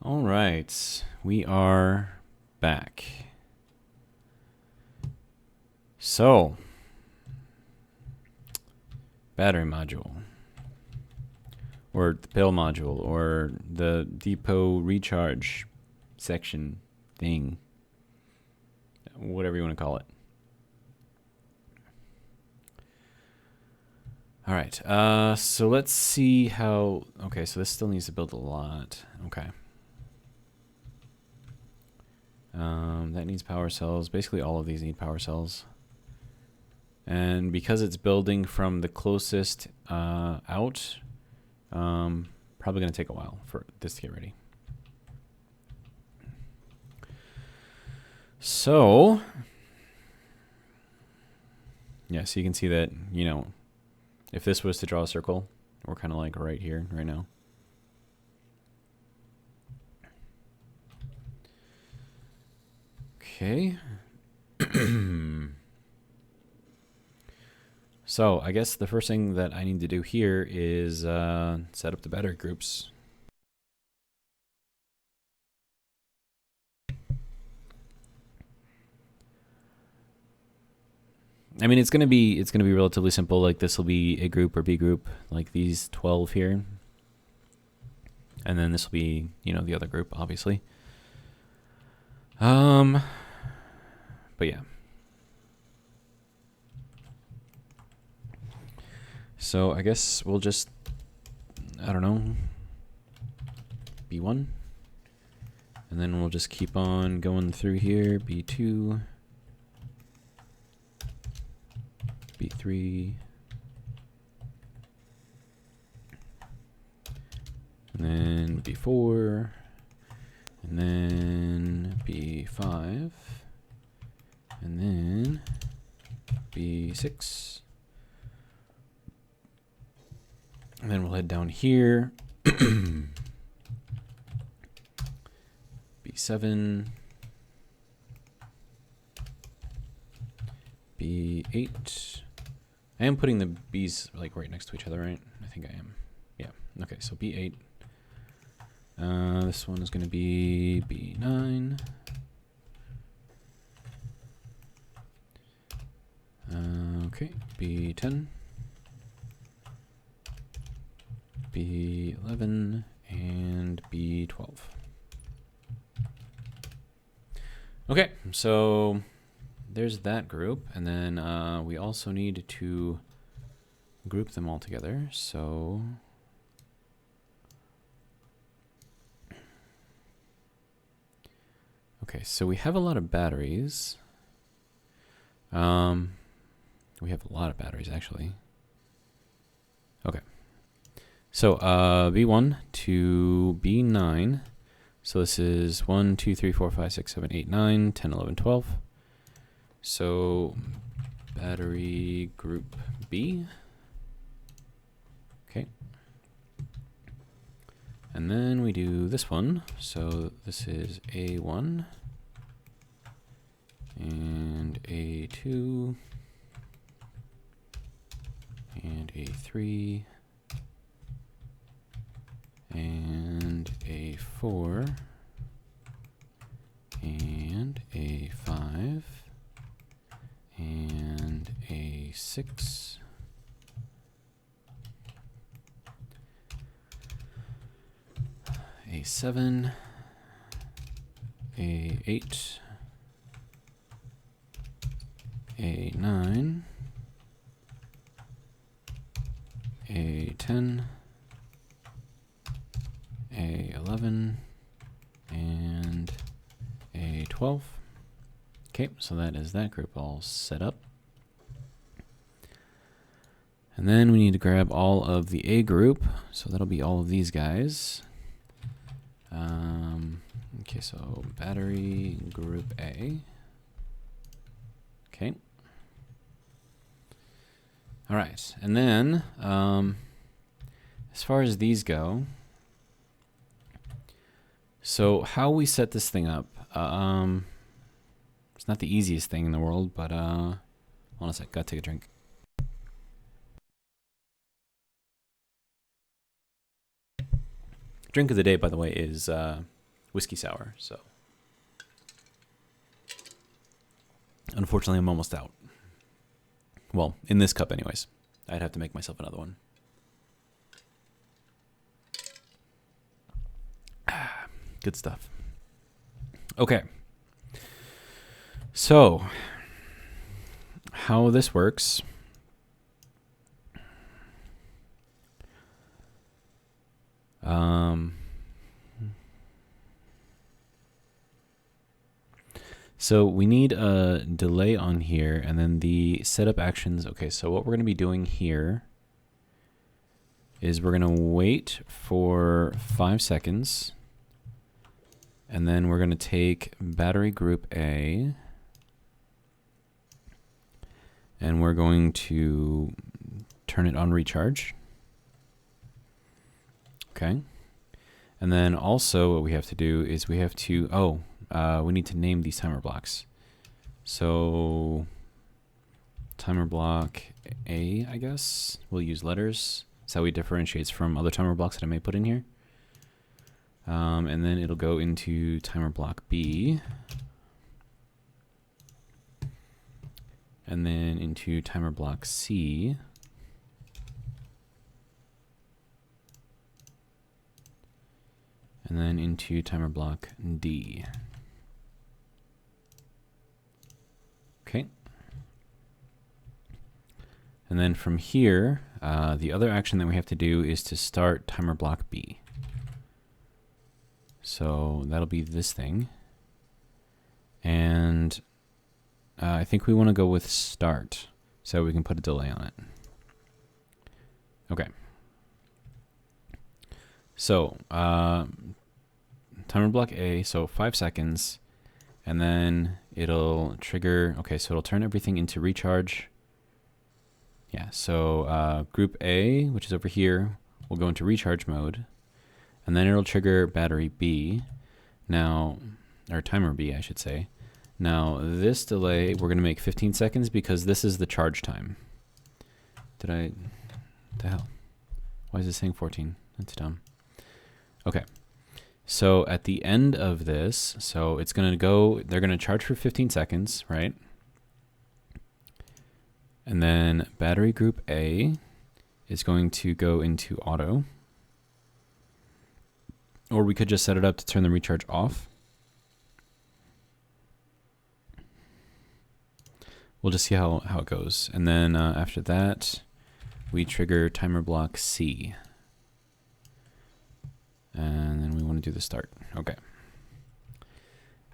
All right, we are back. So, battery module, or the pill module, or the depot recharge section thing, whatever you want to call it. All right, so let's see how, okay, so this still needs to build a lot. Okay. That needs power cells. Basically all of these need power cells. And because it's building from the closest out, probably going to take a while for this to get ready. So, yeah, so you can see that, you know, if this was to draw a circle, we're kind of like right here, right now. Okay. So I guess the first thing that I need to do here is set up the battery groups. I mean, it's gonna be relatively simple. Like this will be A group or B group, like these 12 here, and then this will be, you know, the other group, obviously. But yeah. So I guess we'll just, I don't know, B1. And then we'll just keep on going through here, B2, B3, and then B4, and then B5, and then B6. And then we'll head down here. B7, B8. I am putting the B's like right next to each other, right? I think I am. Yeah. Okay, so B8. This one is going to be B9. Okay, B10. B11 and B12. Okay, so there's that group, and then we also need to group them all together. So okay, so we have a lot of batteries. We have a lot of batteries actually. Okay. So B1 to B9. So this is 1, 2, 3, 4, 5, 6, 7, 8, 9, 10, 11, 12. So battery group B. Okay. And then we do this one. So this is A1 and A2 and A3 and A4 and A5 and A6 A7 A8 A9 A10 A11 and A12. Okay, so that is that group all set up. And then we need to grab all of the A group, so that'll be all of these guys. Okay, so battery group A. Okay. All right, and then as far as these go, so how we set this thing up, it's not the easiest thing in the world, but hold on a sec, gotta take a drink. Drink of the day, by the way, is whiskey sour. So unfortunately, I'm almost out. Well, in this cup anyways. I'd have to make myself another one. Good stuff. Okay. So, how this works. So we need a delay on here and then the setup actions. Okay, so what we're going to be doing here is we're going to wait for 5 seconds and then we're going to take battery group A and we're going to turn it on recharge. Okay. And then also what we have to do is we have to, we need to name these timer blocks. So timer block A, I guess, we'll use letters. That's how it differentiates from other timer blocks that I may put in here. And then it'll go into timer block B. And then into timer block C. And then into timer block D. Okay. And then from here, the other action that we have to do is to start timer block B. So that'll be this thing. And I think we want to go with start so we can put a delay on it. Okay. So timer block A, so 5 seconds, and then it'll trigger, okay, so it'll turn everything into recharge. Yeah, so group A, which is over here, will go into recharge mode, and then it'll trigger battery B. Now, or timer B, I should say. Now, this delay, we're going to make 15 seconds because this is the charge time. What the hell? Why is it saying 14? That's dumb. Okay, so at the end of this, so it's going to go, they're going to charge for 15 seconds, right? And then battery group A is going to go into auto. Or we could just set it up to turn the recharge off. We'll just see how it goes. And then after that, we trigger timer block C. And then we want to do the start. Okay.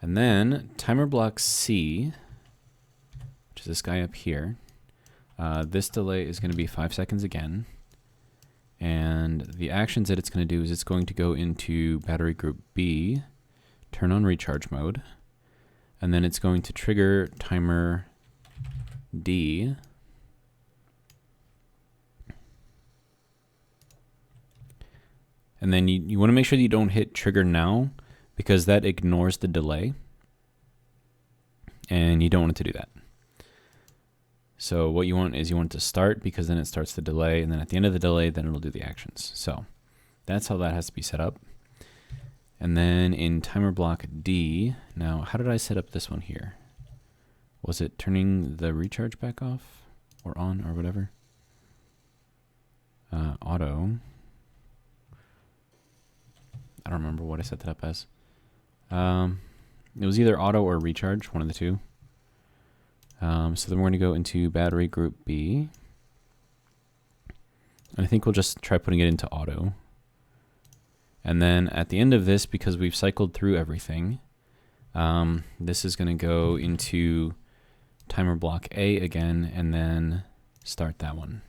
And then timer block C, which is this guy up here. This delay is going to be 5 seconds again. And the actions that it's going to do is it's going to go into battery group B, turn on recharge mode, and then it's going to trigger timer D. And then you want to make sure that you don't hit trigger now because that ignores the delay. And you don't want it to do that. So what you want is you want it to start because then it starts the delay. And then at the end of the delay, then it'll do the actions. So that's how that has to be set up. And then in timer block D, now how did I set up this one here? Was it turning the recharge back off or on or whatever? Auto. I don't remember what I set that up as. It was either auto or recharge, one of the two. So then we're going to go into battery group B. And I think we'll just try putting it into auto. And then at the end of this, because we've cycled through everything, this is going to go into timer block A again and then start that one.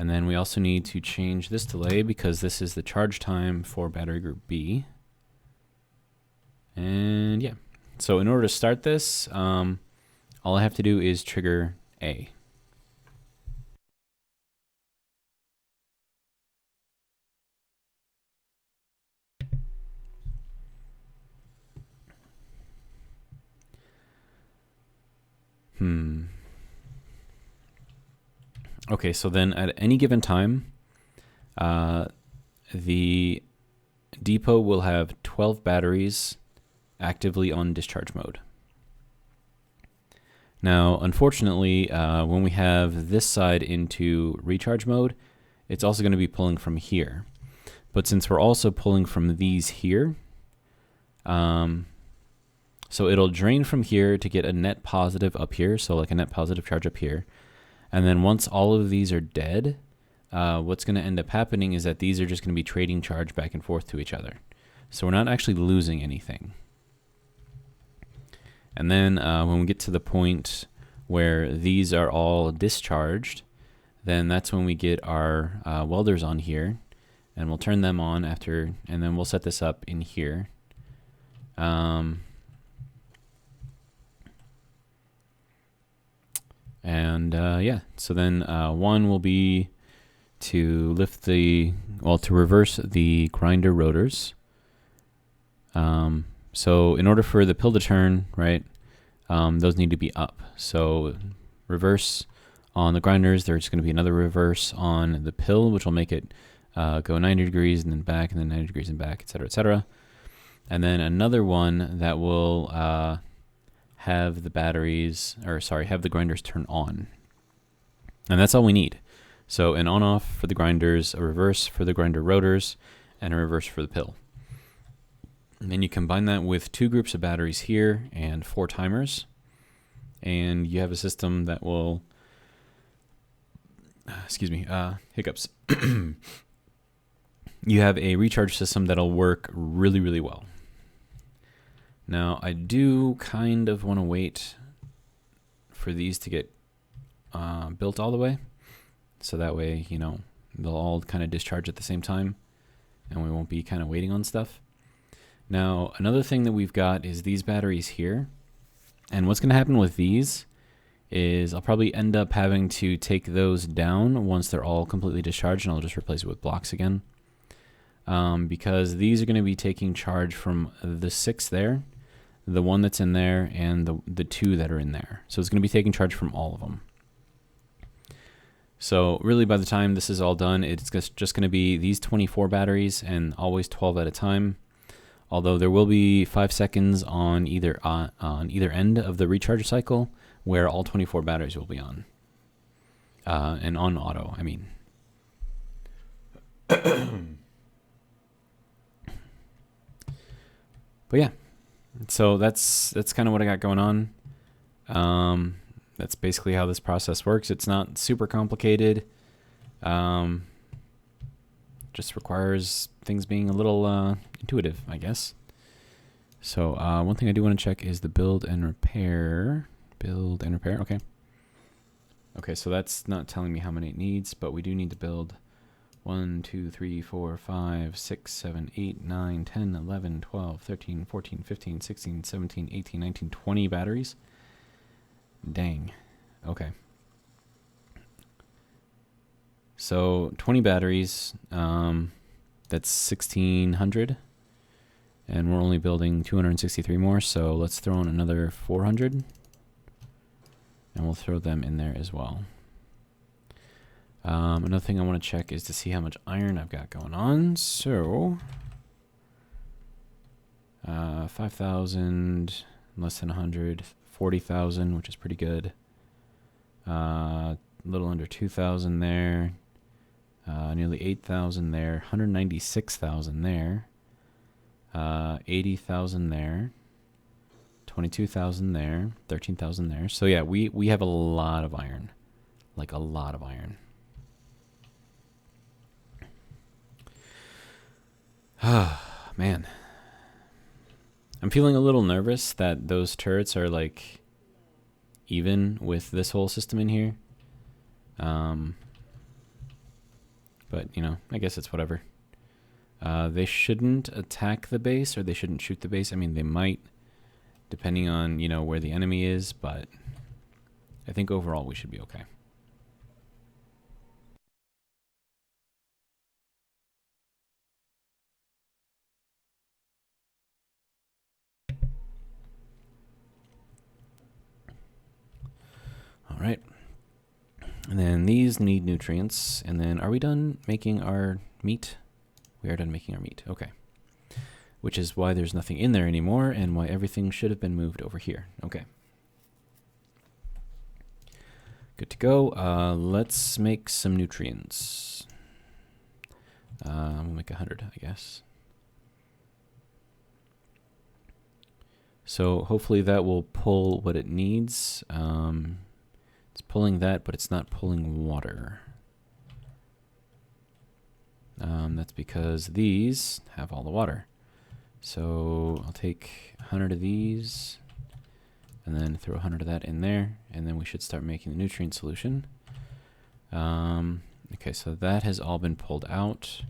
And then we also need to change this delay because this is the charge time for battery group B. And yeah, so in order to start this, all I have to do is trigger A. Okay, so then at any given time, the depot will have 12 batteries actively on discharge mode. Now, unfortunately, when we have this side into recharge mode, it's also going to be pulling from here. But since we're also pulling from these here, so it'll drain from here to get a net positive up here, so like a net positive charge up here. And then once all of these are dead, what's going to end up happening is that these are just going to be trading charge back and forth to each other. So we're not actually losing anything. And then when we get to the point where these are all discharged, then that's when we get our welders on here, and we'll turn them on after, and then we'll set this up in here. Yeah, so then one will be to lift the, well, to reverse the grinder rotors. So in order for the pill to turn, right, those need to be up. So reverse on the grinders, there's going to be another reverse on the pill, which will make it go 90 degrees and then back, and then 90 degrees and back, etc., etc. And then another one that will have the batteries, or sorry, have the grinders turn on. And that's all we need. So an on-off for the grinders, a reverse for the grinder rotors, and a reverse for the pill. And then you combine that with 2 groups of batteries here and 4 timers, and you have a system that will, hiccups. You have a recharge system that'll work really, really well. Now, I do kind of want to wait for these to get built all the way, so that way, you know, they'll all kind of discharge at the same time, and we won't be kind of waiting on stuff. Now, another thing that we've got is these batteries here. And what's going to happen with these is I'll probably end up having to take those down once they're all completely discharged, and I'll just replace it with blocks again. Because these are going to be taking charge from the 6 there, the 1 that's in there, and the 2 that are in there. So it's going to be taking charge from all of them. So really, by the time this is all done, it's just going to be these 24 batteries and always 12 at a time. Although there will be 5 seconds on either end of the recharge cycle where all 24 batteries will be on. And on auto, I mean. But yeah, so that's kind of what I got going on. That's basically how this process works. It's not super complicated. Just requires things being a little intuitive, I guess. So one thing I do want to check is the build and repair. Build and repair, okay. Okay, so that's not telling me how many it needs, but we do need to build 1, 2, 3, 4, 5, 6, 7, 8, 9, 10, 11, 12, 13, 14, 15, 16, 17, 18, 19, 20 batteries. Dang. Okay. So 20 batteries, that's 1,600, and we're only building 263 more, so let's throw in another 400, and we'll throw them in there as well. Another thing I want to check is to see how much iron I've got going on. So 5,000, less than 100, 40,000, which is pretty good. A little under 2,000 there. Nearly 8,000 there, 196,000 there, 80,000 there, 22,000 there, 13,000 there. So yeah, we have a lot of iron, like a lot of iron. Ah, man. I'm feeling a little nervous that those turrets are like even with this whole system in here. But, you know, I guess it's whatever. They shouldn't attack the base, or they shouldn't shoot the base. I mean, they might, depending on, you know, where the enemy is, but I think overall we should be okay. All right. And then these need nutrients. And then are we done making our meat? We are done making our meat. Okay. which is why there's nothing in there anymore and why everything should have been moved over here. Okay. Good to go. Let's make some nutrients. We'll make 100, I guess. So hopefully that will pull what it needs. It's pulling that, but it's not pulling water. That's because these have all the water. So I'll take 100 of these and then throw 100 of that in there, and then we should start making the nutrient solution. Okay, so that has all been pulled out.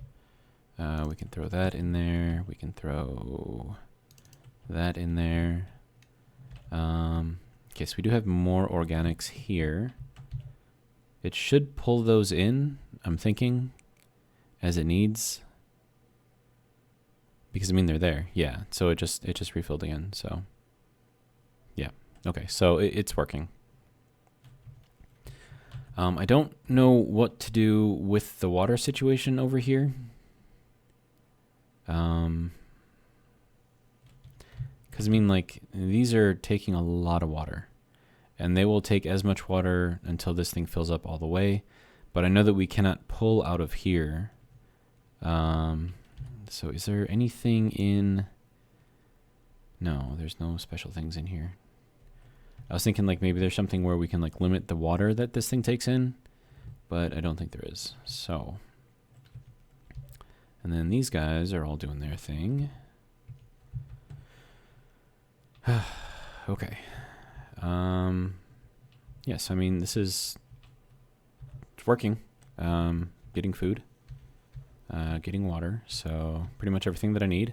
We can throw that in there. We can throw that in there. Okay, so we do have more organics here. It should pull those in, I'm thinking, as it needs. Because I mean they're there, yeah. So it just refilled again. So yeah, okay. So it's working. I don't know what to do with the water situation over here. Because I mean, like, these are taking a lot of water, and they will take as much water until this thing fills up all the way. But I know that we cannot pull out of here. So is there anything in? No, there's no special things in here. I was thinking like maybe there's something where we can like limit the water that this thing takes in, but I don't think there is. So, and then these guys are all doing their thing. Okay. Yes, I mean it's working. Getting food. Getting water, so pretty much everything that I need.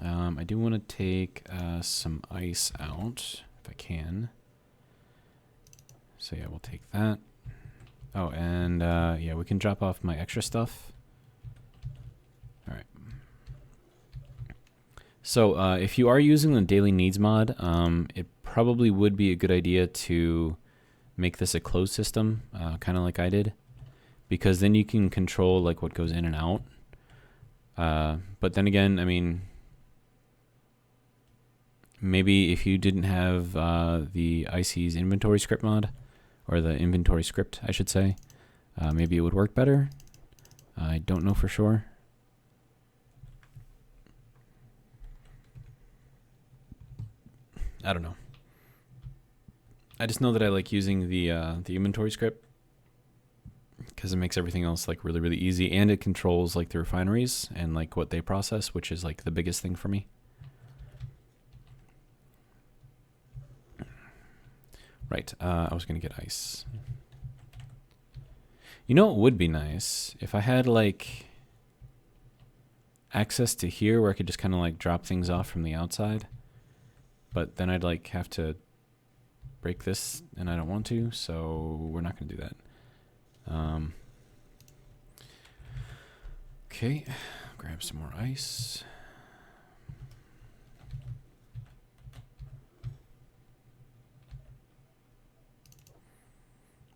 I do want to take some ice out, if I can. So yeah, we'll take that. Oh, and yeah, we can drop off my extra stuff. All right. So if you are using the daily needs mod, it probably would be a good idea to make this a closed system, kind of like I did. Because then you can control like what goes in and out. But then again, I mean, maybe if you didn't have the IC's inventory script mod, or the inventory script, I should say, maybe it would work better. I don't know for sure. I don't know. I just know that I like using the inventory script, because it makes everything else like really, really easy, and it controls like the refineries and like what they process, which is like the biggest thing for me. Right, I was gonna get ice. You know, it would be nice if I had like access to here where I could just kind of like drop things off from the outside, but then I'd like have to break this, and I don't want to, so we're not gonna do that. Okay, grab some more ice.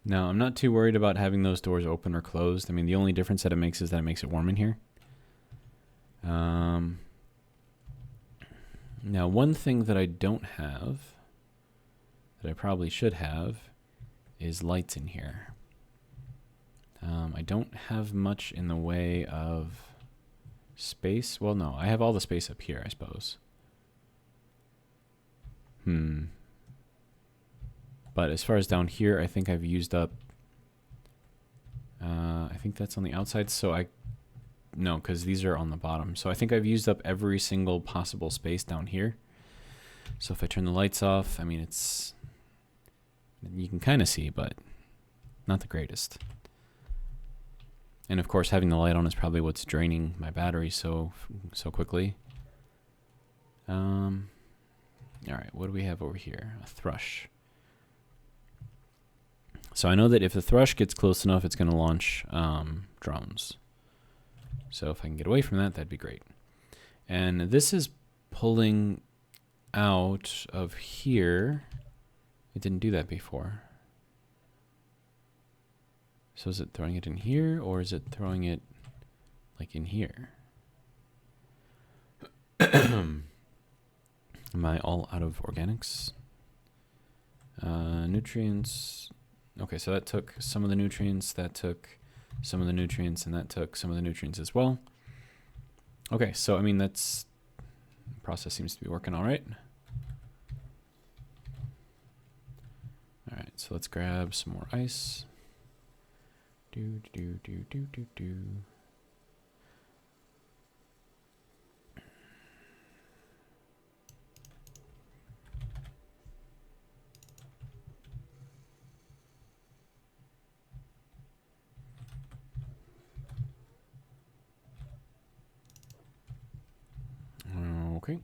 Now, I'm not too worried about having those doors open or closed. I mean, the only difference that it makes is that it makes it warm in here. Now, one thing that I don't have, that I probably should have, is lights in here. I don't have much in the way of space. Well, no, I have all the space up here, I suppose. But as far as down here, I think I've used up, I think that's on the outside, so no, because these are on the bottom. So I think I've used up every single possible space down here. So if I turn the lights off, I mean, you can kind of see, but not the greatest. And of course, having the light on is probably what's draining my battery so quickly. All right, what do we have over here? A thrush. So I know that if the thrush gets close enough, it's going to launch drones. So if I can get away from that, that'd be great. And this is pulling out of here. It didn't do that before. So is it throwing it in here, or is it throwing it like in here? Am I all out of organics? Nutrients. Okay, so that took some of the nutrients, that took some of the nutrients, and that took some of the nutrients as well. Okay, so I mean, the process seems to be working all right. All right, so let's grab some more ice. Do. Okay.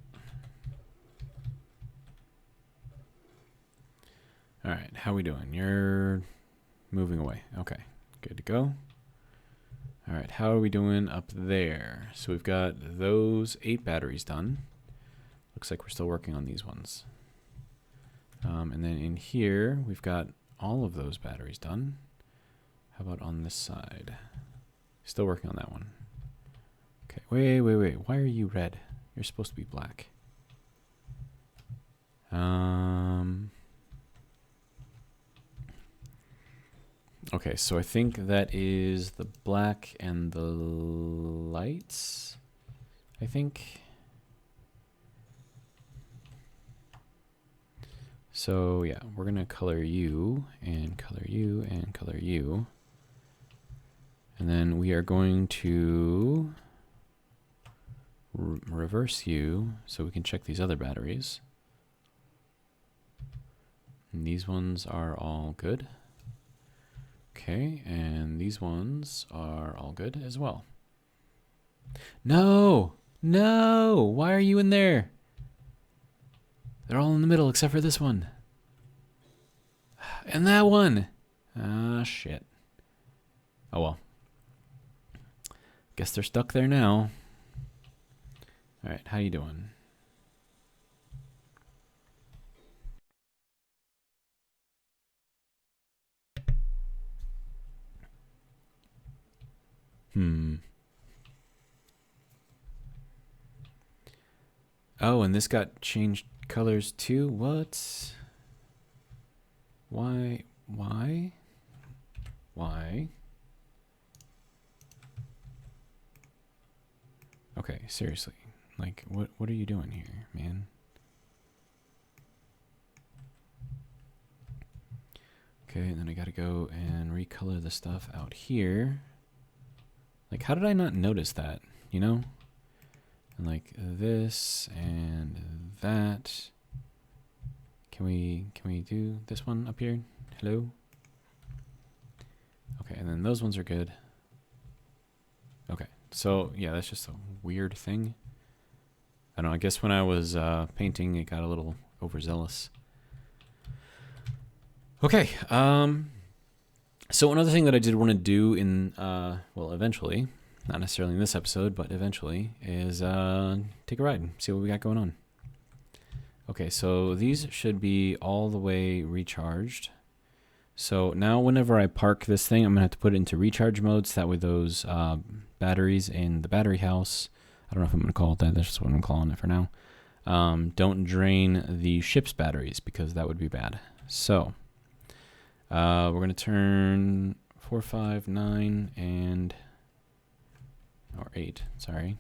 All right, how we doing? You're moving away. Okay, good to go. All right, how are we doing up there? So we've got those 8 batteries done. Looks like we're still working on these ones. And then in here, we've got all of those batteries done. How about on this side? Still working on that one. Okay, wait. Why are you red? You're supposed to be black. Okay, so I think that is the black and the lights, I think. So yeah, we're gonna color you and color you and color you. And then we are going to reverse you so we can check these other batteries. And these ones are all good. Okay, and these ones are all good as well. No! No! Why are you in there? They're all in the middle except for this one. And that one! Ah, shit. Oh well. Guess they're stuck there now. Alright, how you doing? Oh, and this got changed colors too? What? Why? Why? Why? Okay, seriously. Like, what are you doing here, man? Okay, and then I gotta go and recolor the stuff out here. Like, how did I not notice that, you know? And like this and that. Can we do this one up here? Hello? Okay, and then those ones are good. Okay, so yeah, that's just a weird thing. I don't know, I guess when I was painting, it got a little overzealous. Okay, so another thing that I did want to do in, well, eventually, not necessarily in this episode, but eventually, is take a ride, see what we got going on. Okay, so these should be all the way recharged. So now whenever I park this thing, I'm going to have to put it into recharge mode, so that way those batteries in the battery house, I don't know if I'm going to call it that, that's just what I'm calling it for now, don't drain the ship's batteries, because that would be bad. So we're going to turn 4, 5, 9, and, or 8, sorry.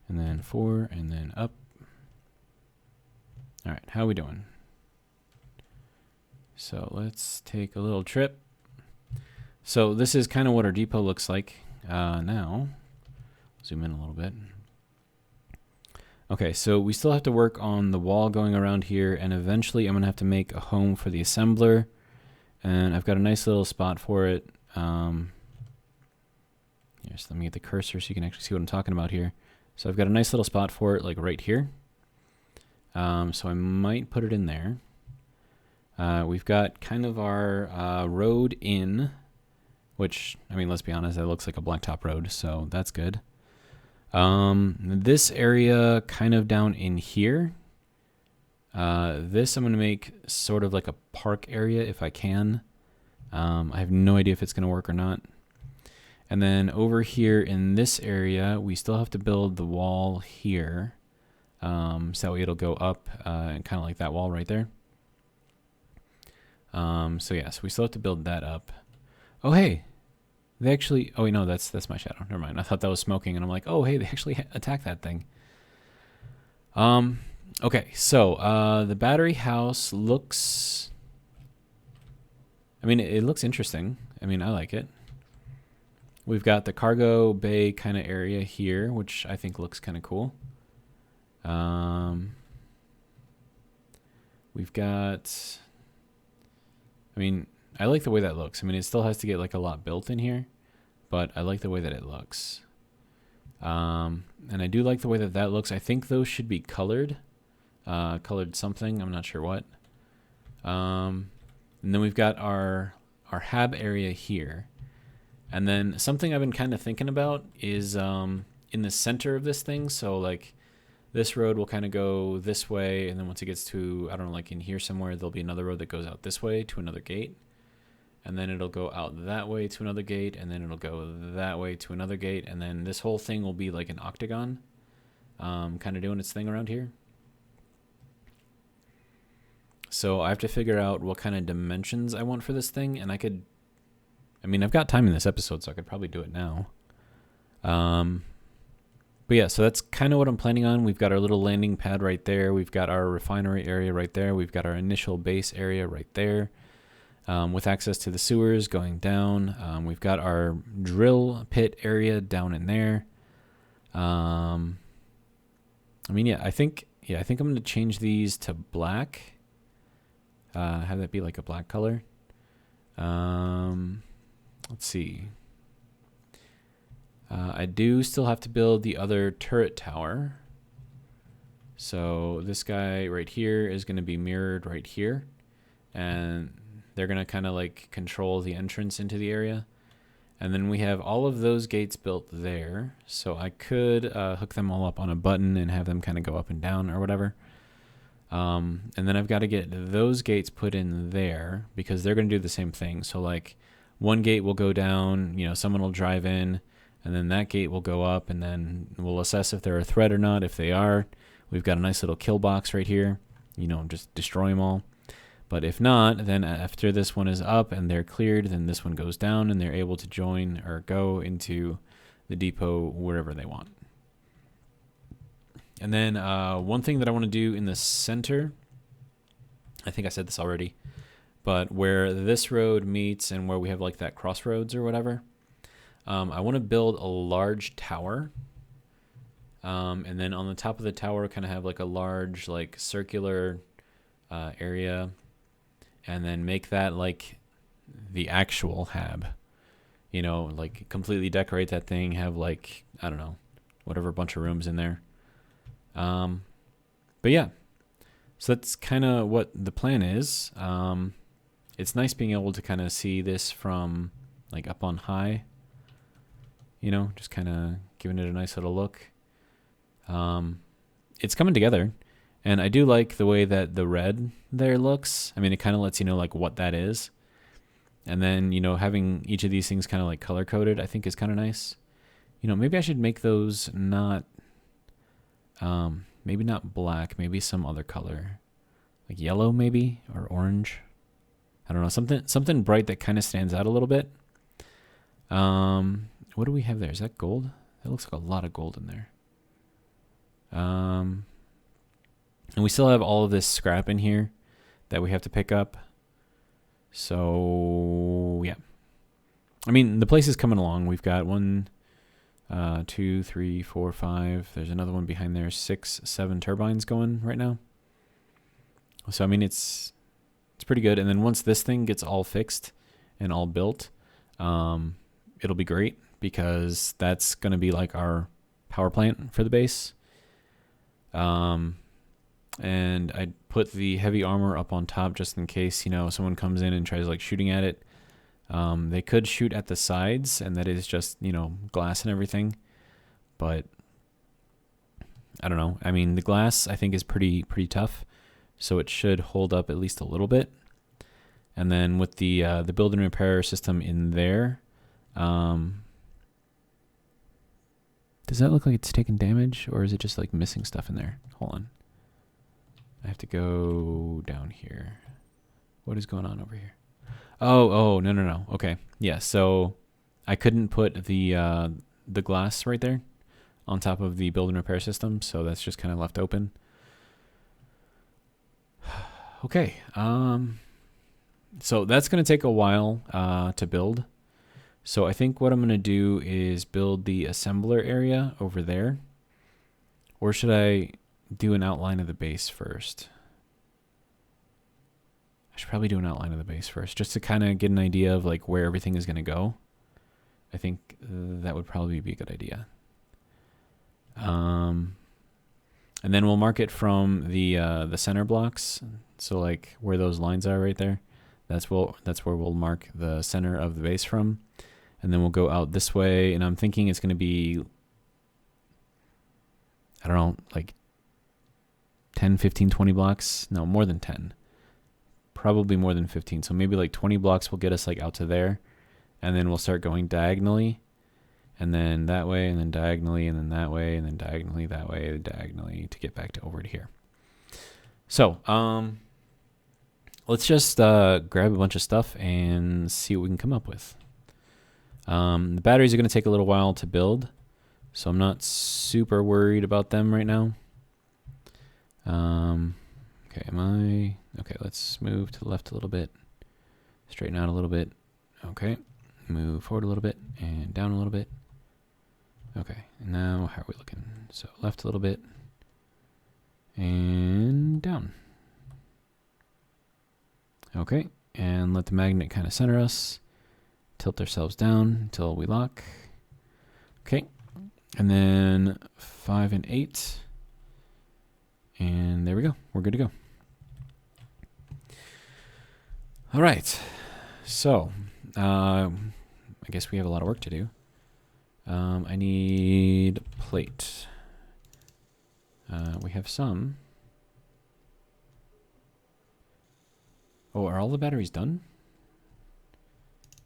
And then 4, and then up. All right, how are we doing? So let's take a little trip. So this is kind of what our depot looks like now. Zoom in a little bit. Okay, so we still have to work on the wall going around here, and eventually I'm going to have to make a home for the assembler. And I've got a nice little spot for it. Yes, let me get the cursor so you can actually see what I'm talking about here. So I've got a nice little spot for it, like right here. So I might put it in there. We've got kind of our road in, which, I mean, let's be honest, that looks like a blacktop road, so that's good. This area kind of down in here. This I'm going to make sort of like a park area if I can. I have no idea if it's going to work or not. And then over here in this area, we still have to build the wall here. So that way it'll go up and kind of like that wall right there. So yeah, so we still have to build that up. Oh hey, they actually. Oh wait, no, that's my shadow. Never mind. I thought that was smoking, and I'm like, oh hey, they actually attacked that thing. Okay, so the battery house looks. I mean, it looks interesting. I mean, I like it. We've got the cargo bay kind of area here, which I think looks kind of cool. We've got. I mean, I like the way that looks. I mean, it still has to get like a lot built in here, but I like the way that it looks. And I do like the way that that looks. I think those should be colored. Colored something. I'm not sure what. And then we've got our hab area here. And then something I've been kind of thinking about is in the center of this thing. So like this road will kind of go this way. And then once it gets to, I don't know, like in here somewhere, there'll be another road that goes out this way to another gate. And then it'll go out that way to another gate. And then it'll go that way to another gate. And then this whole thing will be like an octagon, kind of doing its thing around here. So I have to figure out what kind of dimensions I want for this thing. And I mean, I've got time in this episode, so I could probably do it now. But yeah, so that's kind of what I'm planning on. We've got our little landing pad right there. We've got our refinery area right there. We've got our initial base area right there, with access to the sewers going down. We've got our drill pit area down in there. I mean, yeah, I think I'm going to change these to black. Have that be like a black color. Let's see. I do still have to build the other turret tower. So this guy right here is going to be mirrored right here. And they're going to kind of like control the entrance into the area. And then we have all of those gates built there. So I could hook them all up on a button and have them kind of go up and down or whatever. And then I've got to get those gates put in there because they're going to do the same thing. So like one gate will go down, you know, someone will drive in, and then that gate will go up, and then we'll assess if they're a threat or not. If they are, we've got a nice little kill box right here, you know, just destroy them all. But if not, then after this one is up and they're cleared, then this one goes down and they're able to join or go into the depot wherever they want. And then one thing that I want to do in the center, I think I said this already, but where this road meets and where we have like that crossroads or whatever, I want to build a large tower. And then on the top of the tower, kind of have like a large like circular area, and then make that like the actual hab, you know, like completely decorate that thing, have like, I don't know, whatever bunch of rooms in there. But yeah, so that's kind of what the plan is. It's nice being able to kind of see this from like up on high, you know, just kind of giving it a nice little look. It's coming together, and I do like the way that the red there looks. I mean, it kind of lets you know like what that is. And then, you know, having each of these things kind of like color coded, I think is kind of nice. You know, maybe I should make those not, maybe not black, maybe some other color, like yellow maybe, or orange. I don't know, something bright that kind of stands out a little bit. What do we have there? Is that gold? That looks like a lot of gold in there. And we still have all of this scrap in here that we have to pick up. So yeah, I mean, the place is coming along. We've got 1, 2, 3, 4, 5. There's another one behind there. 6, 7 turbines going right now. So I mean, it's pretty good. And then once this thing gets all fixed and all built, it'll be great because that's going to be like our power plant for the base. And I put the heavy armor up on top just in case, you know, someone comes in and tries like shooting at it. They could shoot at the sides, and that is just, you know, glass and everything. But I don't know. I mean, the glass I think is pretty tough, so it should hold up at least a little bit. And then with the build and repair system in there, Does that look like it's taking damage, or is it just like missing stuff in there? Hold on. I have to go down here. What is going on over here? Oh, no. Okay, yeah. So I couldn't put the glass right there on top of the build and repair system, so that's just kind of left open. Okay. So that's gonna take a while to build. So I think what I'm going to do is build the assembler area over there. Or should I do an outline of the base first? I should probably do an outline of the base first, just to kind of get an idea of like where everything is going to go. I think that would probably be a good idea. And then we'll mark it from the center blocks. So like where those lines are right there, that's where we'll mark the center of the base from. And then we'll go out this way, and I'm thinking it's going to be, I don't know, like 10, 15, 20 blocks. No, more than 10. Probably more than 15. So maybe like 20 blocks will get us like out to there. And then we'll start going diagonally. And then that way, and then diagonally, and then that way, and then diagonally, that way, diagonally to get back to over to here. So, let's just grab a bunch of stuff and see what we can come up with. The batteries are going to take a little while to build, so I'm not super worried about them right now. Okay, okay, let's move to the left a little bit, straighten out a little bit. Okay, move forward a little bit and down a little bit. Okay, and now how are we looking? So left a little bit and down. Okay, and let the magnet kind of center us. Tilt ourselves down until we lock. Okay, and then 5 and 8. And there we go. We're good to go. All right. So, I guess we have a lot of work to do. I need plate. We have some. Oh, are all the batteries done?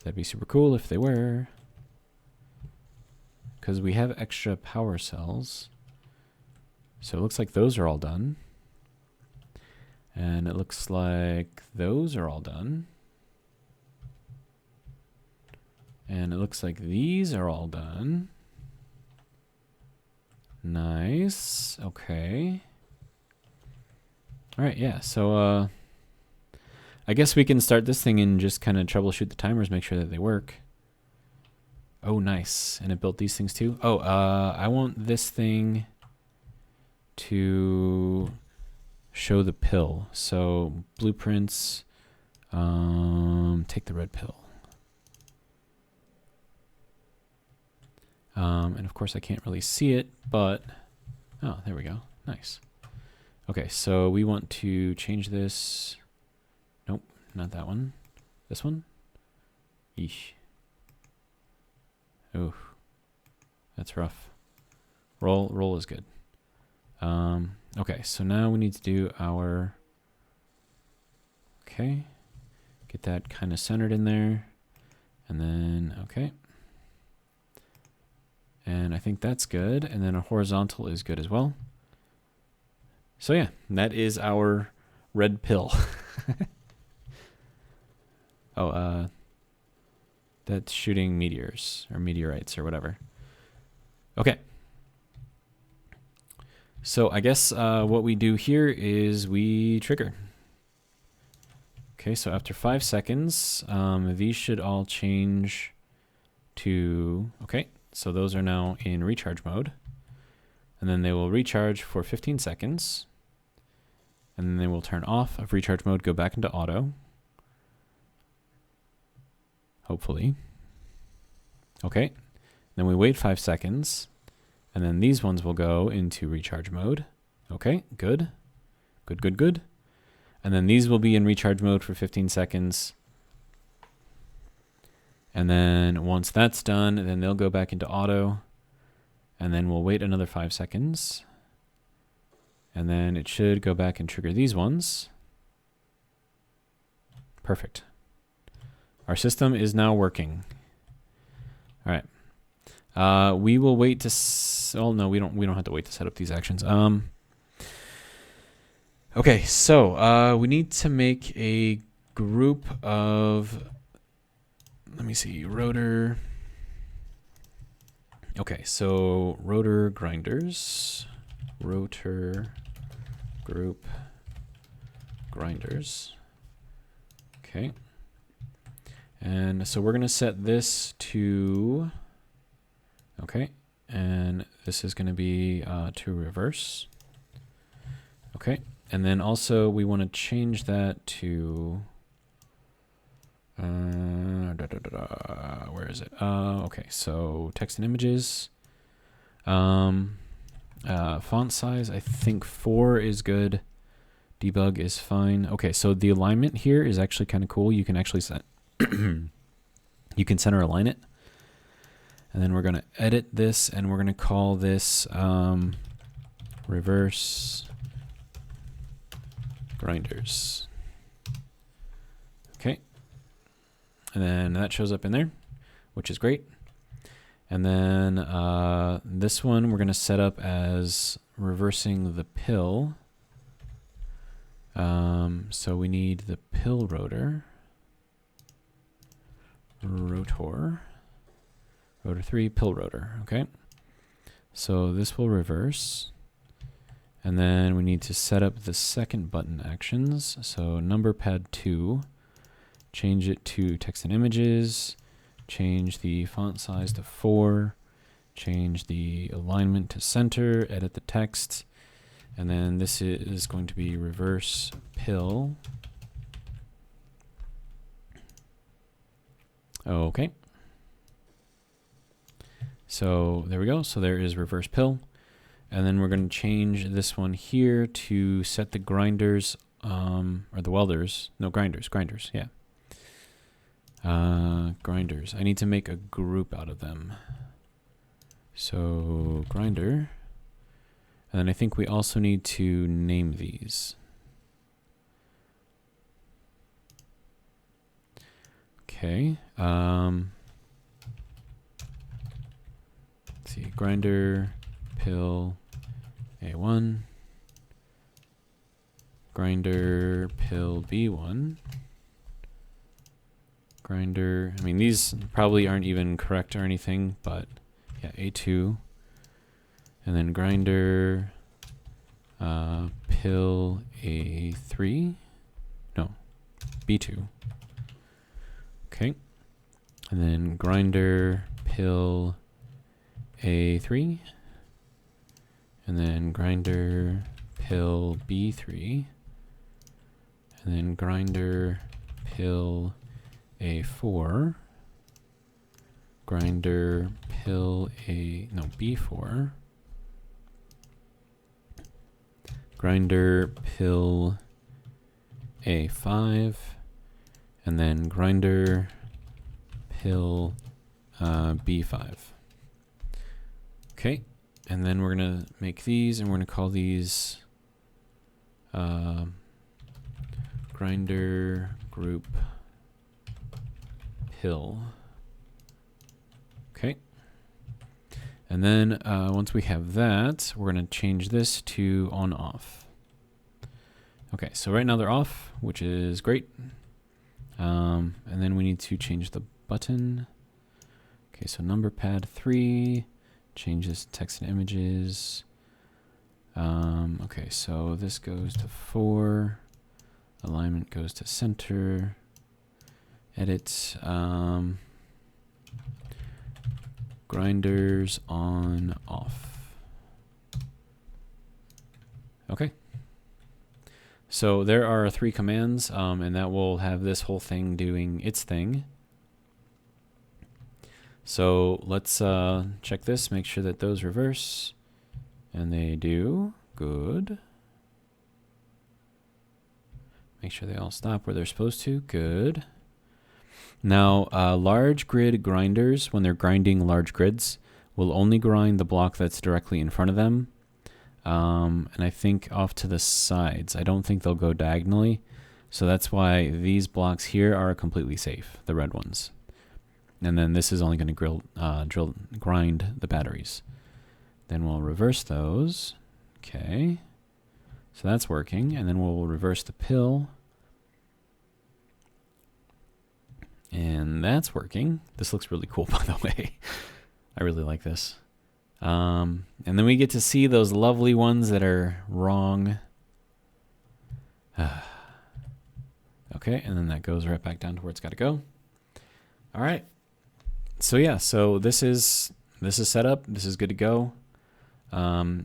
That'd be super cool if they were. Because we have extra power cells. So it looks like those are all done. And it looks like those are all done. And it looks like these are all done. Nice. Okay. All right, yeah. So I guess we can start this thing and just kind of troubleshoot the timers, make sure that they work. Oh, nice. And it built these things too. Oh, I want this thing to show the pill. So blueprints, take the red pill. And of course I can't really see it, but, oh, there we go. Nice. Okay, so we want to change this. Nope, not that one. This one? Eesh. Ooh, that's rough. Roll is good. Okay, so now we need to do our, okay, get that kind of centered in there, and then, okay. And I think that's good, and then a horizontal is good as well. So yeah, that is our red pill. Oh, that's shooting meteors or meteorites or whatever. Okay. So I guess what we do here is we trigger. Okay, so after 5 seconds, these should all change to, okay, so those are now in recharge mode. And then they will recharge for 15 seconds. And then they will turn off of recharge mode, go back into auto. Hopefully. Okay. Then we wait 5 seconds. And then these ones will go into recharge mode. Okay, good. Good. And then these will be in recharge mode for 15 seconds. And then once that's done, then they'll go back into auto. And then we'll wait another 5 seconds. And then it should go back and trigger these ones. Perfect. Our system is now working. All right. We will wait to. Oh no, we don't have to wait to set up these actions. Okay, so we need to make a group of. Let me see, rotor. Okay, so rotor grinders, rotor group grinders. Okay. And so we're going to set this to, okay, and this is going to be to reverse. Okay, and then also we want to change that to, where is it? Okay, so text and images. Font size, I think 4 is good. Debug is fine. Okay, so the alignment here is actually kind of cool. You can actually set, you can center align it. And then we're going to edit this, and we're going to call this reverse grinders. Okay. And then that shows up in there, which is great. And then this one we're going to set up as reversing the pill. So we need the pill rotor. Rotor 3, pill rotor. Okay. So this will reverse. And then we need to set up the second button actions. So number pad 2, change it to text and images, change the font size to 4, change the alignment to center, edit the text, and then this is going to be reverse pill. Okay. So there we go. So there is reverse pill. And then we're going to change this one here to set the grinders, or the welders. No, grinders, yeah. Grinders. I need to make a group out of them. So grinder. And then I think we also need to name these. Okay. Let's see. Grinder, pill, A1. Grinder, pill, B1. Grinder, I mean, these probably aren't even correct or anything, but yeah, A2. And then grinder, pill, A3. No, B2. Okay. And then grinder, pill, A3. And then grinder, pill, B3. And then grinder, pill, A4. Grinder, pill, B4. Grinder, pill, A5. And then grinder, pill, B5. Okay, and then we're going to make these, and we're going to call these grinder group pill. Okay. And then once we have that, we're going to change this to on off. Okay, so right now they're off, which is great. And then we need to change the button. Okay, so number pad 3, change this to text and images. Okay, so this goes to 4. Alignment goes to center. Edit. Grinders on off. Okay. So there are 3 commands, and that will have this whole thing doing its thing. So let's check this, make sure that those reverse. And they do. Good. Make sure they all stop where they're supposed to. Good. Now, large grid grinders, when they're grinding large grids, will only grind the block that's directly in front of them. And I think off to the sides. I don't think they'll go diagonally. So that's why these blocks here are completely safe, the red ones. And then this is only going to grind the batteries. Then we'll reverse those. Okay. So that's working. And then we'll reverse the pill. And that's working. This looks really cool, by the way. I really like this. And then we get to see those lovely ones that are wrong. Okay, and then that goes right back down to where it's got to go. All right. So yeah, so this is set up. This is good to go.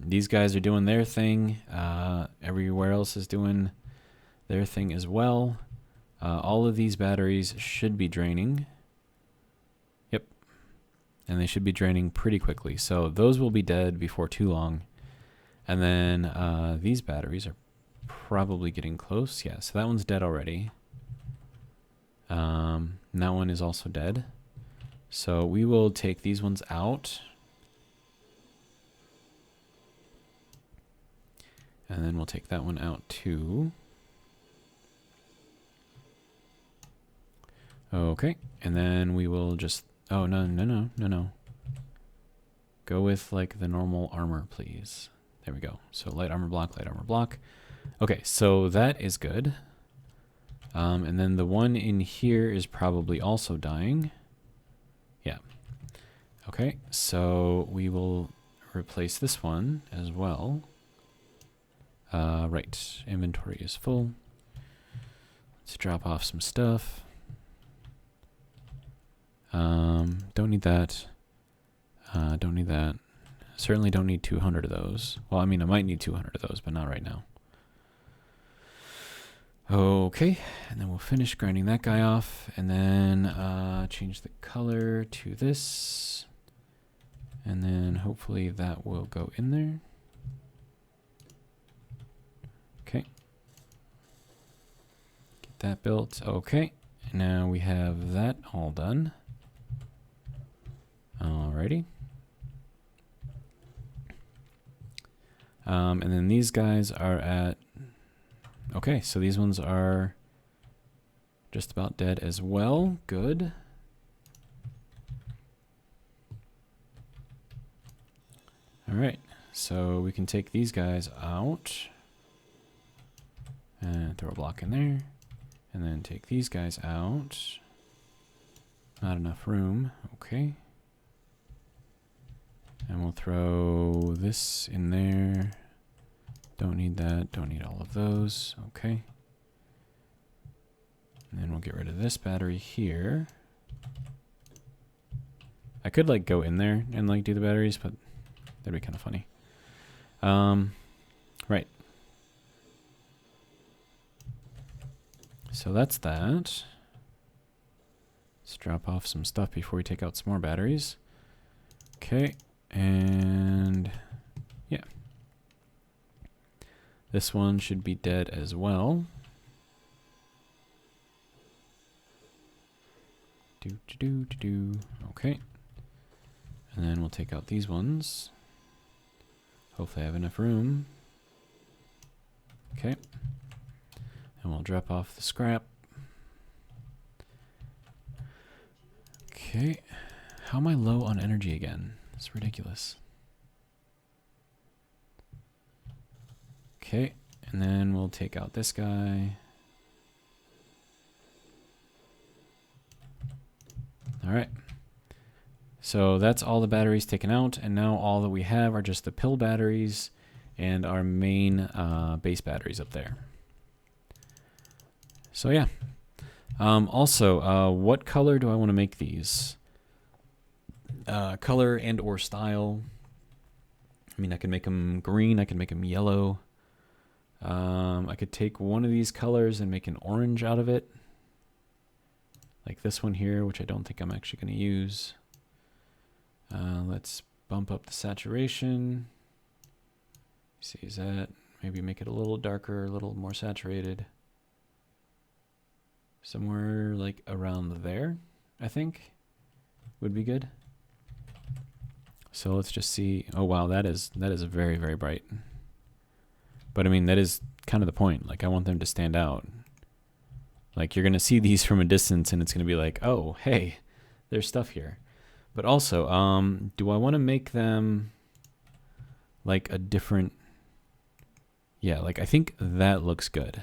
These guys are doing their thing. Everywhere else is doing their thing as well. All of these batteries should be draining. Yep. And they should be draining pretty quickly. So those will be dead before too long. And then these batteries are probably getting close. Yeah, so that one's dead already. And that one is also dead. So we will take these ones out. And then we'll take that one out too. Okay, and then we will just, oh, no. Go with like the normal armor, please. There we go. So light armor block, light armor block. Okay, so that is good. And then the one in here is probably also dying. Yeah. Okay, so we will replace this one as well. Right, inventory is full. Let's drop off some stuff. Don't need that. Don't need that. Certainly don't need 200 of those. Well, I mean, I might need 200 of those, but not right now. Okay, and then we'll finish grinding that guy off, and then change the color to this, and then hopefully that will go in there. Okay. Get that built. Okay, now we have that all done. Alrighty. And then these guys are at, okay, so these ones are just about dead as well. Good. Alright, so we can take these guys out and throw a block in there, and then take these guys out. Not enough room. Okay. And we'll throw this in there. Don't need that. Don't need all of those. Okay. And then we'll get rid of this battery here. I could like go in there and like do the batteries, but that'd be kind of funny. Right. So that's that. Let's drop off some stuff before we take out some more batteries. Okay. And yeah, this one should be dead as well. Okay, and then we'll take out these ones. Hopefully I have enough room. Okay, and we'll drop off the scrap. Okay, how am I low on energy again? It's ridiculous. Okay, and then we'll take out this guy. All right. So that's all the batteries taken out, and now all that we have are just the pill batteries and our main base batteries up there. So yeah. Also, what color do I want to make these? Color and or style. I mean, I can make them green. I can make them yellow. I could take one of these colors and make an orange out of it. Like this one here, which I don't think I'm actually going to use. Let's bump up the saturation. See, is that, maybe make it a little darker, a little more saturated. Somewhere like around there, I think, would be good. So let's just see. Oh wow, that is very, very bright. But I mean, that is kind of the point. Like, I want them to stand out. Like, you're gonna see these from a distance, and it's gonna be like, oh, hey, there's stuff here. But also, do I want to make them like a different... Yeah, like I think that looks good.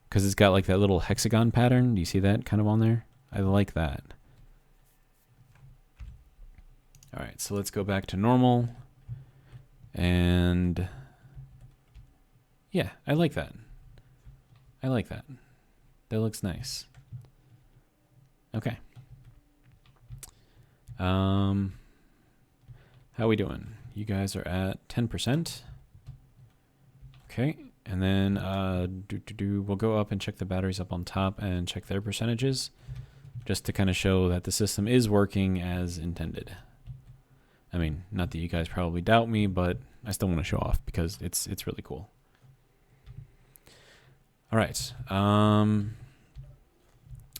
Because it's got like that little hexagon pattern. Do you see that kind of on there? I like that. All right, so let's go back to normal. And yeah, I like that. I like that. That looks nice. Okay. How are we doing? You guys are at 10%. Okay, and then we'll go up and check the batteries up on top and check their percentages, just to kind of show that the system is working as intended. I mean, not that you guys probably doubt me, but I still want to show off because it's really cool. All right.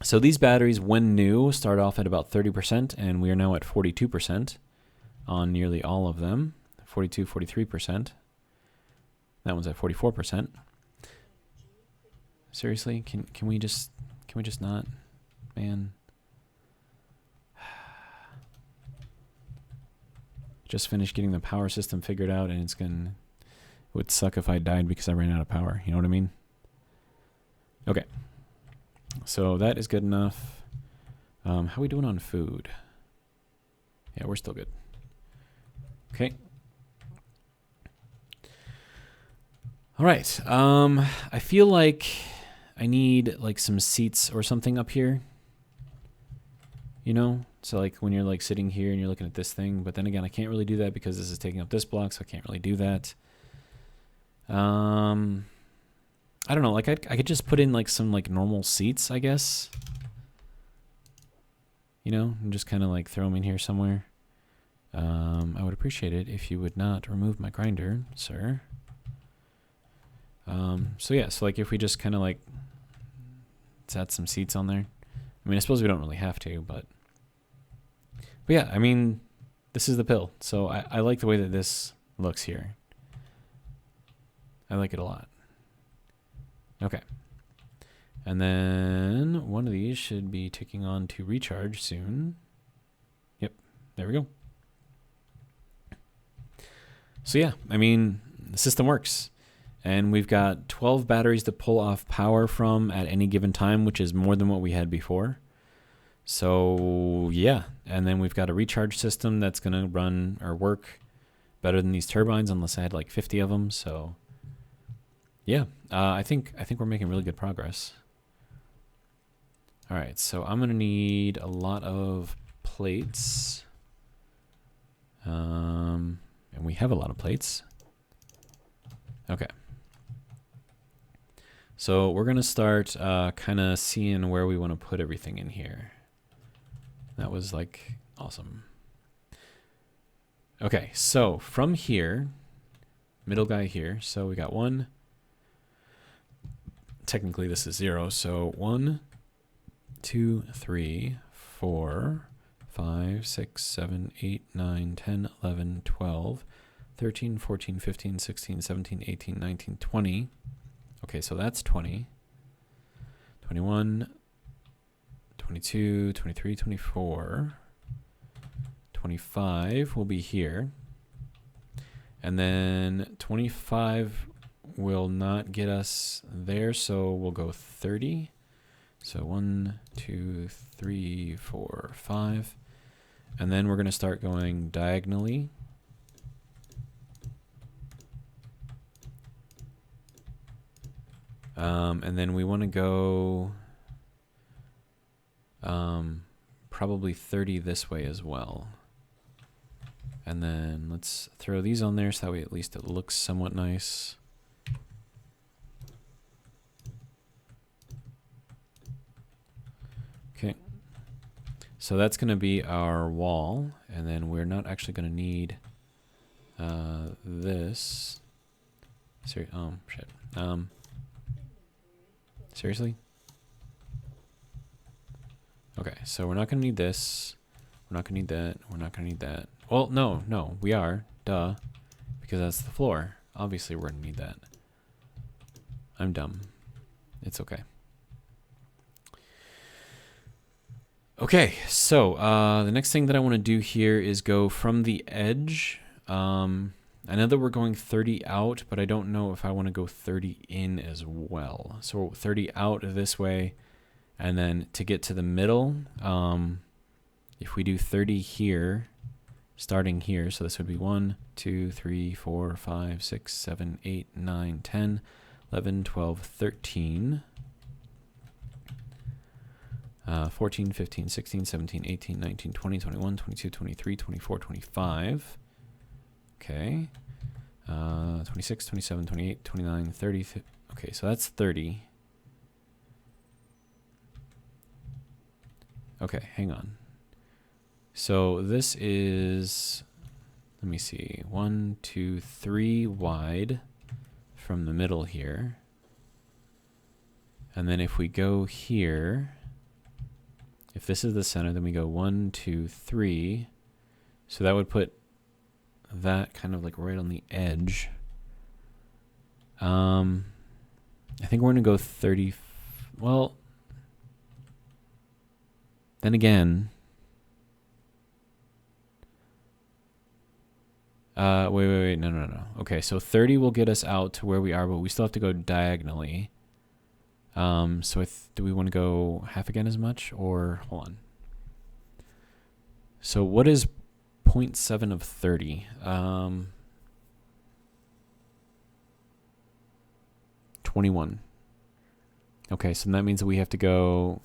So these batteries, when new, start off at about 30%, and we are now at 42% on nearly all of them. 42, 43%. That one's at 44%. Seriously, can we just not, man? Just finished getting the power system figured out, and it would suck if I died because I ran out of power. You know what I mean? Okay. So that is good enough. How are we doing on food? Yeah, we're still good. Okay. All right. I feel like I need like some seats or something up here. You know? So like when you're like sitting here and you're looking at this thing, but then again, I can't really do that because this is taking up this block, so I can't really do that. I don't know, like I could just put in like some like normal seats, I guess. You know, and just kind of like throw them in here somewhere. I would appreciate it if you would not remove my grinder, sir. So yeah, so like if we just kind of like set some seats on there. I mean, I suppose we don't really have to, but yeah, I mean, this is the pill. So I like the way that this looks here. I like it a lot. Okay. And then one of these should be ticking on to recharge soon. Yep, there we go. So yeah, I mean, the system works. And we've got 12 batteries to pull off power from at any given time, which is more than what we had before. So yeah, and then we've got a recharge system that's going to run or work better than these turbines, unless I had like 50 of them. So yeah, I think we're making really good progress. All right, so I'm going to need a lot of plates. And we have a lot of plates. Okay. So we're going to start kind of seeing where we want to put everything in here. That was like awesome. Okay, so from here, middle guy here. So we got 1. Technically this is 0. So 1, 2, 3, 4, 5, 6, 7, 8, 9, 10, 11, 12, 13, 14, 15, 16, 17, 18, 19, 20. Okay, so that's 20. 21, 22, 23, 24. 25 will be here. And then 25 will not get us there, so we'll go 30. So 1, 2, 3, 4, 5. And then we're going to start going diagonally. And then we want to go probably 30 this way as well. And then let's throw these on there so that way at least it looks somewhat nice. Okay. So that's going to be our wall. And then we're not actually going to need this. Shit. Seriously? Okay, so we're not going to need this. We're not going to need that. We're not going to need that. Well, no, we are. Duh. Because that's the floor. Obviously, we're going to need that. I'm dumb. It's okay. Okay, so the next thing that I want to do here is go from the edge. I know that we're going 30 out, but I don't know if I want to go 30 in as well. So 30 out this way, and then to get to the middle, if we do 30 here, starting here, so this would be 1, 2, 3, 4, 5, 6, 7, 8, 9, 10, 11, 12, 13. 14, 15, 16, 17, 18, 19, 20, 21, 22, 23, 24, 25. Okay. 26, 27, 28, 29, 30. Okay, so that's 30. Okay, hang on. So this is, let me see, 1, 2, 3 wide from the middle here. And then if we go here, if this is the center, then we go 1, 2, 3. So that would put that kind of like right on the edge. I think we're going to go 30. Well, then again, wait, no. Okay, so 30 will get us out to where we are, but we still have to go diagonally. So do we want to go half again as much, or hold on? So what is 0.7 of 30? 21. Okay, so that means that we have to go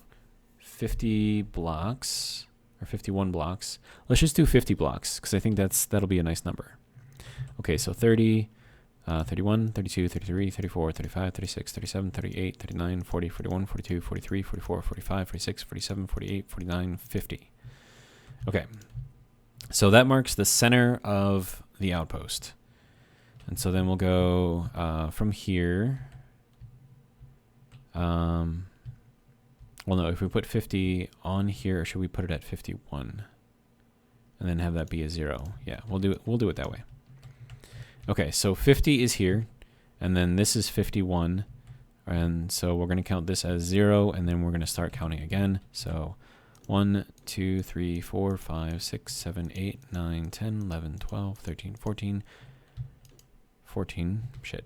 50 blocks, or 51 blocks. Let's just do 50 blocks, because I think that'll be a nice number. Okay, so 30, 31, 32, 33, 34, 35, 36, 37, 38, 39, 40, 41, 42, 43, 44, 45, 46, 47, 48, 49, 50. Okay, so that marks the center of the outpost. And so then we'll go from here. Well, no, if we put 50 on here, or should we put it at 51? And then have that be a 0. Yeah, we'll do it that way. Okay, so 50 is here, and then this is 51. And so we're going to count this as 0, and then we're going to start counting again. So 1, 2, 3, 4, 5, 6, 7, 8, 9, 10, 11, 12, 13, 14. 14, shit.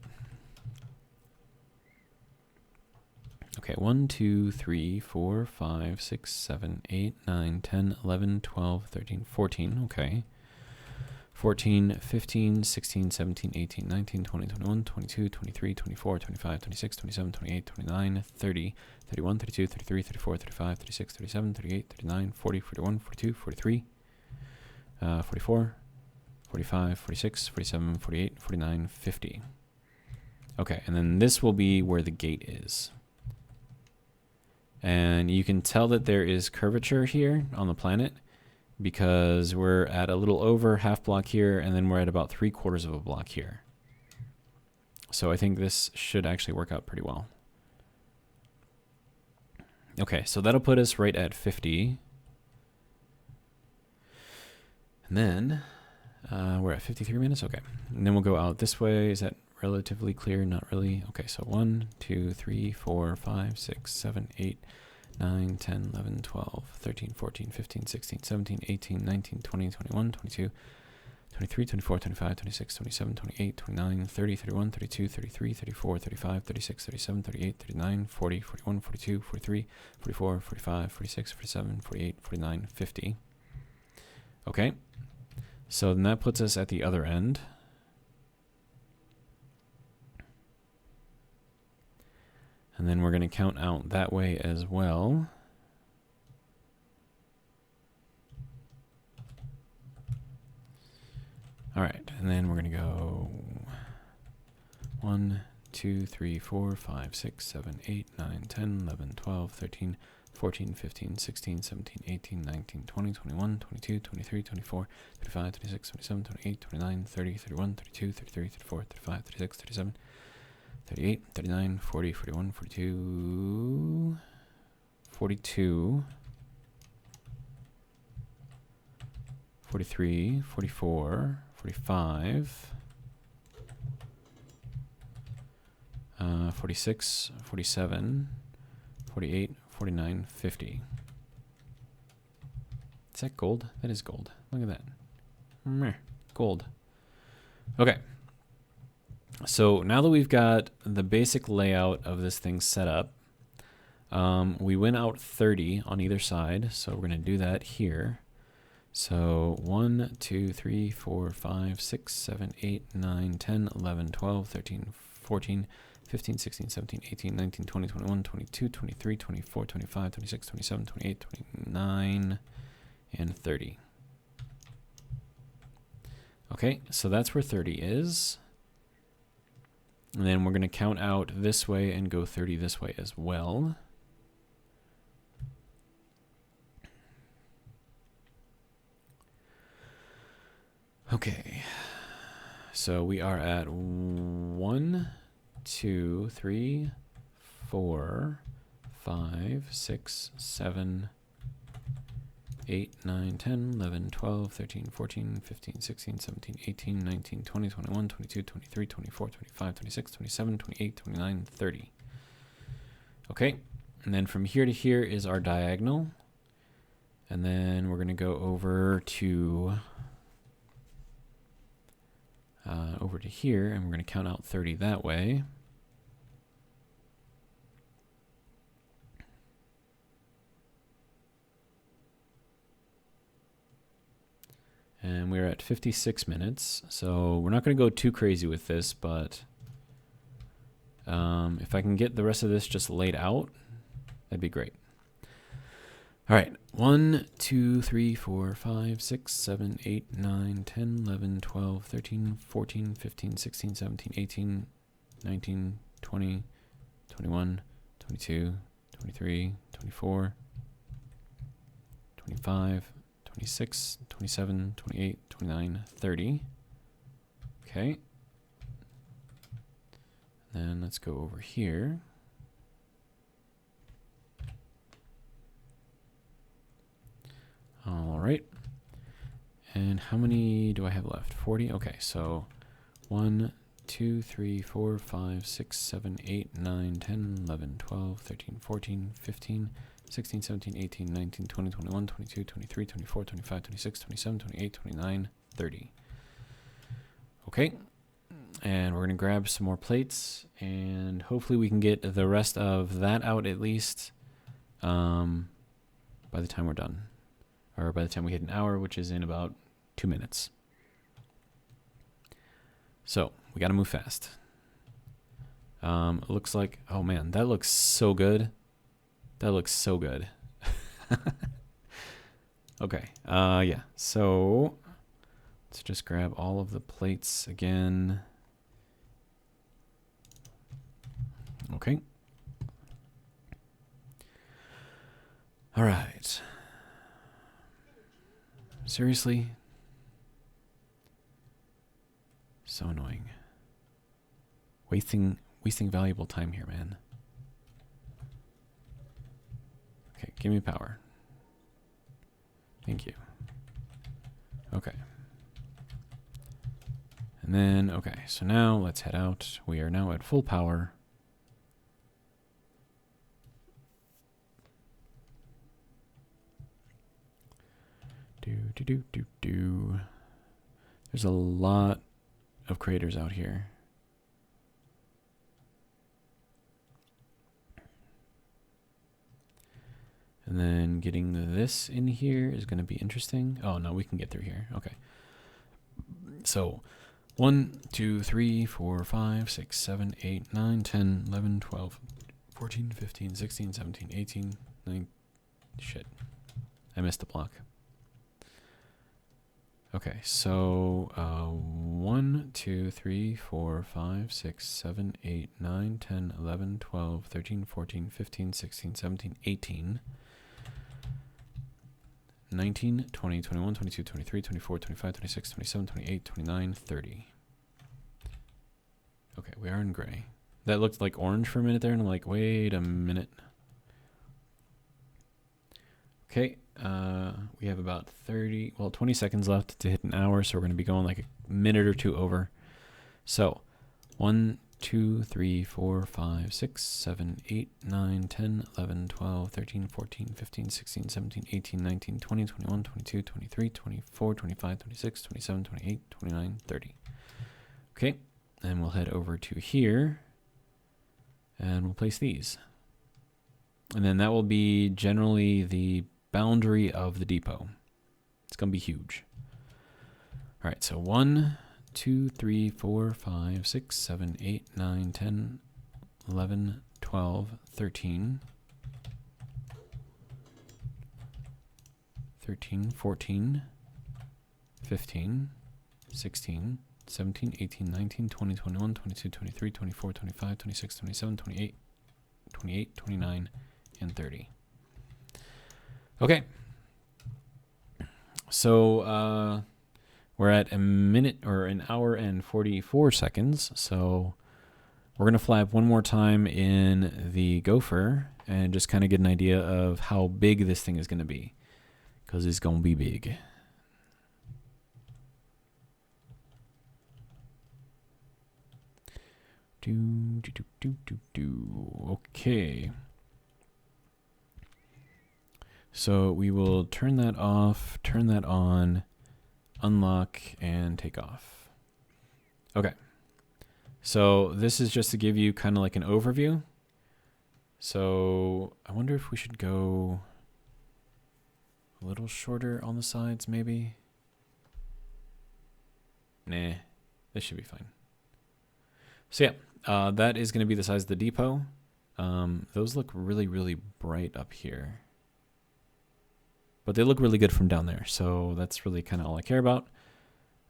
Okay, 1, 2, 3, 4, 5, 6, 7, 8, 9, 10, 11, 12, 13, 14. Okay. 14, 15, 16, 17, 18, 19, 20, 21, 22, 23, 24, 25, 26, 27, 28, 29, 30, 31, 32, 33, 34, 35, 36, 37, 38, 39, 40, 41, 42, 43, 44, 45, 46, 47, 48, 49, 50. Okay, and then this will be where the gate is. And you can tell that there is curvature here on the planet because we're at a little over half block here, and then we're at about 3/4 of a block here. So I think this should actually work out pretty well. Okay, so that'll put us right at 50. And then we're at 53 minutes. Okay, and then we'll go out this way. Is that relatively clear? Not really. Okay, so 1, 2, 3, 4, 5, 6, 7, 8, 9, 10, 11, 12, 13, 14, 15, 16, 17, 18, 19, 20, 21, 22, 23, 24, 25, 26, 27, 28, 29, 30, 31, 32, 33, 34, 35, 36, 37, 38, 39, 40, 41, 42, 43, 44, 45, 46, 47, 48, 49, 50. Okay, so then that puts us at the other end. And then we're going to count out that way as well. All right, and then we're going to go 1, 2, 3, 4, 5, 6, 7, 8, 9, 10, 11, 12, 13, 14, 15, 16, 17, 18, 19, 20, 21, 22, 23, 24, 25, 26, 27, 28, 29, 30, 31, 32, 33, 34, 35, 36, 37, 38, 39, 40, 41, 42, 42, 43, 44, 45, 46, 47, 48, 49, 50. Is that gold? That is gold. Look at that. Meh, gold. Okay. So now that we've got the basic layout of this thing set up, we went out 30 on either side. So we're going to do that here. So 1, 2, 3, 4, 5, 6, 7, 8, 9, 10, 11, 12, 13, 14, 15, 16, 17, 18, 19, 20, 21, 22, 23, 24, 25, 26, 27, 28, 29, and 30. Okay, so that's where 30 is. And then we're going to count out this way and go 30 this way as well. Okay, so we are at 1, 2, 3, 4, 5, 6, 7, 8, 9, 10, 11, 12, 13, 14, 15, 16, 17, 18, 19, 20, 21, 22, 23, 24, 25, 26, 27, 28, 29, 30. Okay, and then from here to here is our diagonal. And then we're going to go over to here, and we're going to count out 30 that way. And we're at 56 minutes, so we're not going to go too crazy with this, but if I can get the rest of this just laid out, that'd be great. All right, 1, 2, 3, 4, 5, 6, 7, 8, 9, 10, 11, 12, 13, 14, 15, 16, 17, 18, 19, 20, 21, 22, 23, 24, 25, 26, 27, 28, 29, 30. Okay. Then let's go over here. All right. And how many do I have left? 40? Okay, so 1, 2, 3, 4, 5, 6, 7, 8, 9, 10, 11, 12, 13, 14, 15, 16, 17, 18, 19, 20, 21, 22, 23, 24, 25, 26, 27, 28, 29, 30. Okay. And we're going to grab some more plates, and hopefully we can get the rest of that out at least by the time we're done. Or by the time we hit an hour, which is in about 2 minutes. So, we got to move fast. It looks like, oh man, that looks so good. That looks so good. Okay, yeah, so let's just grab all of the plates again. Okay. All right. Seriously? So annoying. Wasting valuable time here, man. Okay, give me power. Thank you. Okay. And then, okay, so now let's head out. We are now at full power. There's a lot of craters out here. And then getting this in here is going to be interesting. Oh, no, we can get through here. Okay. So 1, 2, 3, 4, 5, 6, 7, 8, 9, 10, 11, 12, 14, 15, 16, 17, 18, 19. Shit. I missed the block. Okay, so 1, 2, 3, 4, 5, 6, 7, 8, 9, 10, 11, 12, 13, 14, 15, 16, 17, 18, 19, 20, 21, 22, 23, 24, 25, 26, 27, 28, 29, 30. Okay, we are in gray. That looked like orange for a minute there, and I'm like, wait a minute. Okay, we have about 20 seconds left to hit an hour, so we're going to be going like a minute or two over. So, 1, 2, 3, 4, 5, 6, 7, 8, 9, 10, 11, 12, 13, 14, 15, 16, 17, 18, 19, 20, 21, 22, 23, 24, 25, 26, 27, 28, 29, 30. Okay, and we'll head over to here and we'll place these. And then that will be generally the boundary of the depot. It's going to be huge. All right, so 1, 2, 3, 4, 5, 6, 7, 8, 9, 10, 11, 12, 13, 14, 15, 16, 17, 18, 19, 20, 21, 22, 23, 24, 25, 26, 27, 28, 28, 29, and 30. Okay. So we're at a minute or an hour and 44 seconds. So we're going to fly up one more time in the Gopher and just kind of get an idea of how big this thing is going to be, because it's going to be big. Okay. So we will turn that off, turn that on, unlock, and take off. Okay. So this is just to give you kind of like an overview. So I wonder if we should go a little shorter on the sides, maybe. Nah, this should be fine. So yeah, that is going to be the size of the depot. Those look really, really bright up here. But they look really good from down there, so that's really kind of all I care about.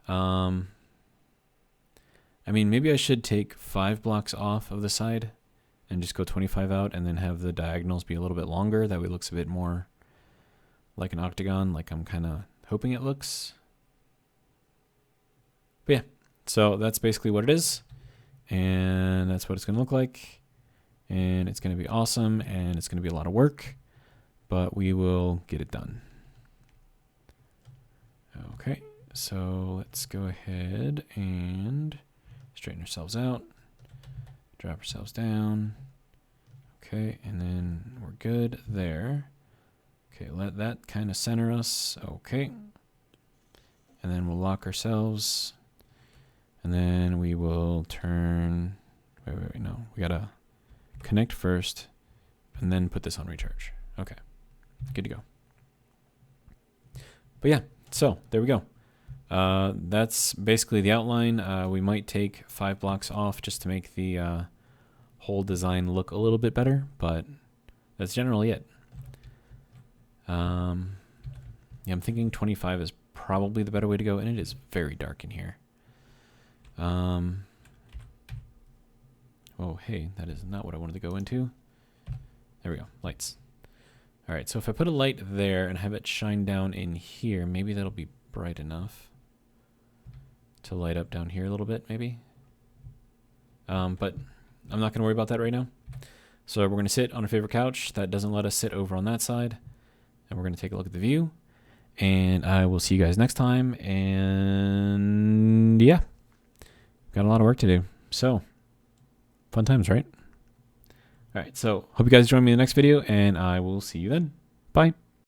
I mean, maybe I should take 5 blocks off of the side and just go 25 out and then have the diagonals be a little bit longer. That way it looks a bit more like an octagon, like I'm kind of hoping it looks. But yeah, so that's basically what it is. And that's what it's going to look like. And it's going to be awesome, and it's going to be a lot of work, but we will get it done. Okay, so let's go ahead and straighten ourselves out, drop ourselves down. Okay, and then we're good there. Okay, let that kind of center us. Okay, and then we'll lock ourselves, and then we will turn. Wait, no, we gotta connect first, and then put this on recharge. Okay, good to go. But yeah. So there we go. That's basically the outline. We might take 5 blocks off just to make the whole design look a little bit better, but that's generally it. Yeah, I'm thinking 25 is probably the better way to go, and it is very dark in here. Oh, hey, that is not what I wanted to go into. There we go, lights. All right, so if I put a light there and have it shine down in here, maybe that'll be bright enough to light up down here a little bit, maybe. But I'm not going to worry about that right now. So we're going to sit on a favorite couch that doesn't let us sit over on that side. And we're going to take a look at the view. And I will see you guys next time. And yeah, got a lot of work to do. So fun times, right? All right, so hope you guys join me in the next video, and I will see you then. Bye.